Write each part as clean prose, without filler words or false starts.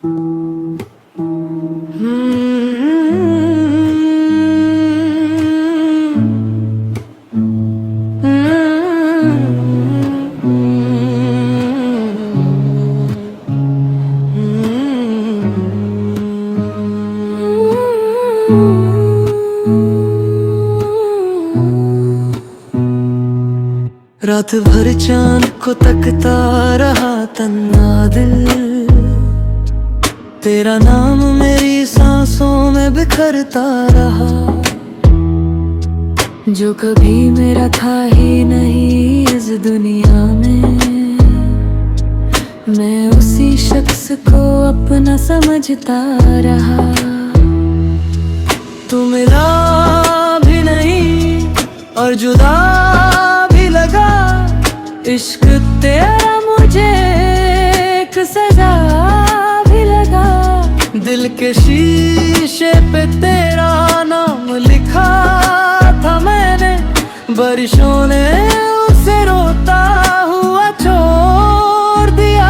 रात भर चांद को तकता रहा तन्हा दिल, तेरा नाम मेरी सांसों में बिखरता रहा। जो कभी मेरा था ही नहीं इस दुनिया में, मैं उसी शख्स को अपना समझता रहा। तू मिला भी नहीं और जुदा भी लगा, इश्क तेरा मुझे एक सजा भी लगा। दिल के शीशे पे तेरा नाम लिखा था मैंने, बारिशों ने उसे रोता हुआ छोड़ दिया।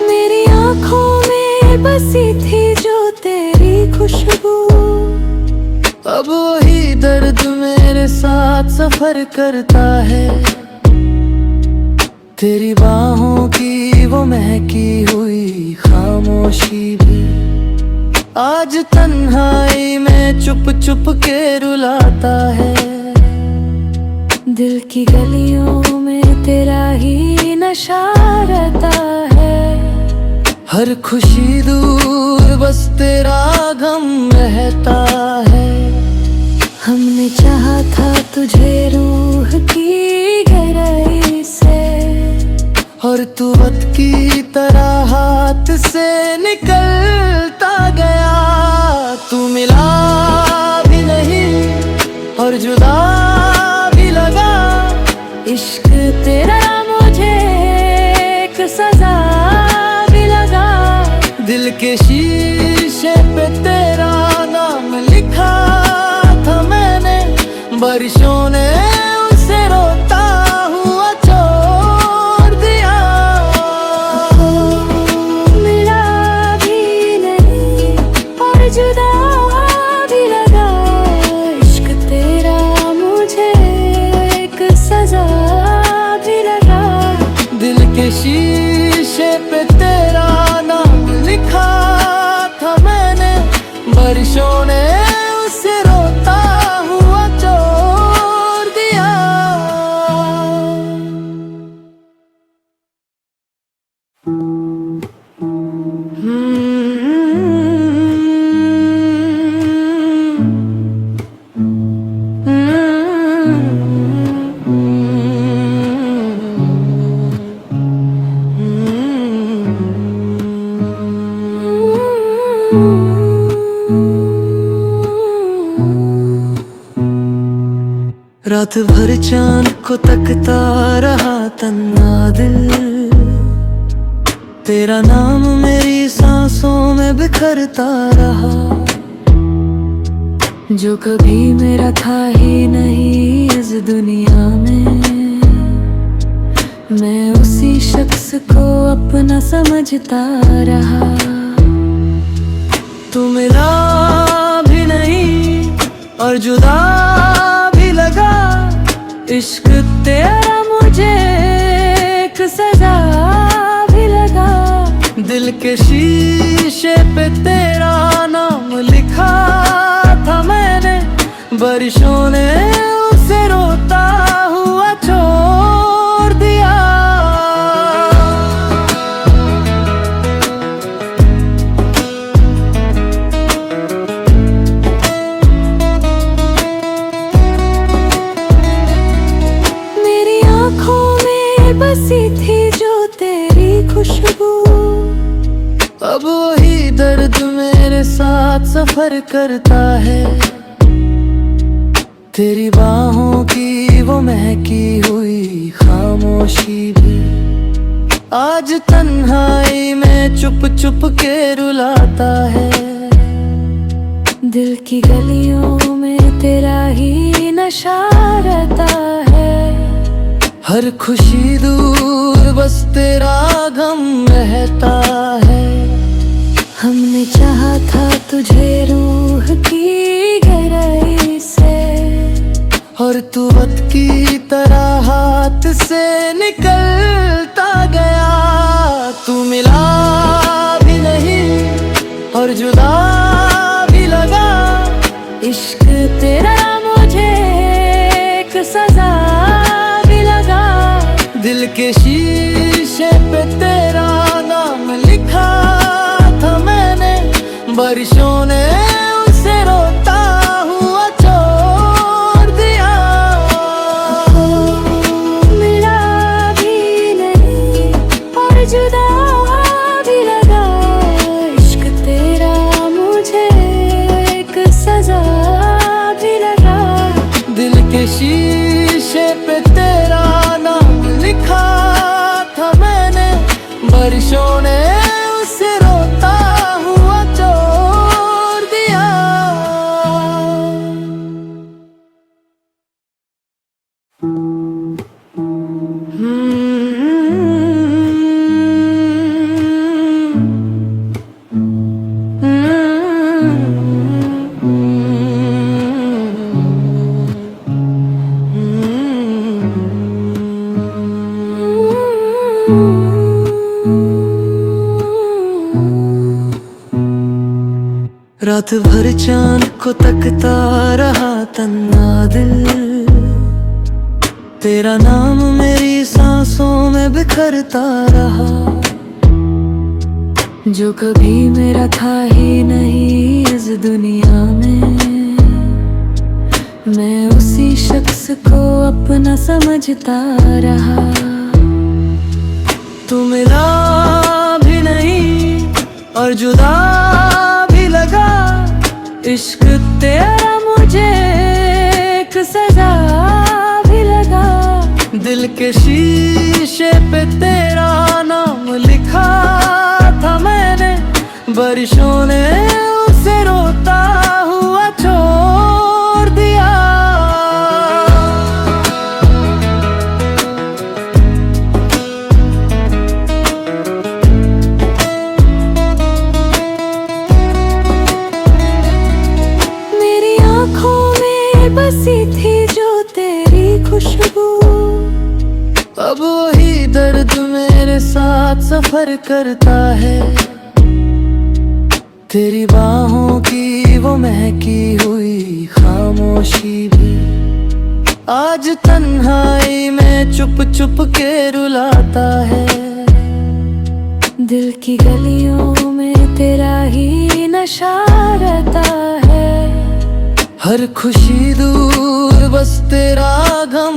मेरी आँखों में बसी थी जो तेरी खुशबू, अब वही दर्द मेरे साथ सफर करता है। तेरी बाहों की वो महकी हुई खामोशी भी आज तन्हाई में चुप चुप के रुलाता है। दिल की गलियों में तेरा ही नशा रहता है, हर खुशी दूर बस तेरा गम रहता है। हमने चाहा था तुझे रूह की गहराई से, और तू वक्त की तरह हाथ से निकलता गया। तू मिला भी नहीं और जुदा भी लगा, इश्क तेरा मुझे एक सजा भी लगा। दिल के शीशे पे तेरा नाम लिखा था मैंने, बारिशों ने उसे रोता हुआ छोड़ दिया। मिला भी नहीं और जुदा भी लगा, इश्क तेरा मुझे एक सजा भी लगा। दिल के शीशे पे तेरा नाम लिखा था मैंने, बारिशों ने उसे रोता हुआ छोड़ दिया। रात भर चांद को तकता रहा तन्हा दिल, तेरा नाम मेरी सांसों में बिखरता रहा। जो कभी मेरा था ही नहीं इस दुनिया में, मैं उसी शख्स को अपना समझता रहा। तू मिला भी नहीं और जुदा भी लगा, इश्क तेरा मुझे एक सजा भी लगा। दिल के शीशे पे तेरा नाम लिखा था मैंने, बारिशों ने उसे रोता हुआ छोड़ दिया। मेरी आँखों में बसी थी जो तेरी खुशबू, अब वही दर्द मेरे साथ सफर करता है। तेरी बाहों की वो महकी हुई खामोशी भी आज तन्हाई में चुप चुप के रुलाता है। दिल की गलियों में तेरा ही नशा रहता है। हर खुशी दूर बस तेरा गम रहता है। हमने चाहा था तुझे रूह की गहराई से, और तू वक्त की तरह हाथ से निकलता गया। तू मिला भी नहीं और जुदा भी लगा। इश्क तेरा मुझे एक सजा भी लगा। दिल के शीशे पे तेरा नाम लिखा था मैंने, बारिशों ने उसे रोता हुआ छोड़ दिया। मिला भी नहीं और जुदा भी लगा। इश्क तेरा मुझे एक सजा भी लगा। दिल के शीशे पे तेरा नाम लिखा था मैंने, बारिशों ने उसे रोता हुआ छोड़ दिया। रात भर चांद को तकता रहा तन्हा दिल। तेरा नाम मेरी सांसों में बिखरता रहा। जो कभी मेरा था ही नहीं इस दुनिया में, मैं उसी शख्स को अपना समझता रहा। तू मिला भी नहीं और जुदा भी लगा। इश्क तेरा मुझे एक सजा भी लगा। दिल के शीशे पे तेरा नाम लिखा था मैंने, बारिशों ने उसे रोता हुआ छोड़ दिया। मेरी आँखों में बसी थी जो तेरी खुशबू, अब वही दर्द मेरे साथ सफर करता है। तेरी बाहों की वो महकी हुई खामोशी भी आज तन्हाई में चुप चुप के रुलाता है। दिल की गलियों में तेरा ही नशा रहता है। हर खुशी दूर बस तेरा गम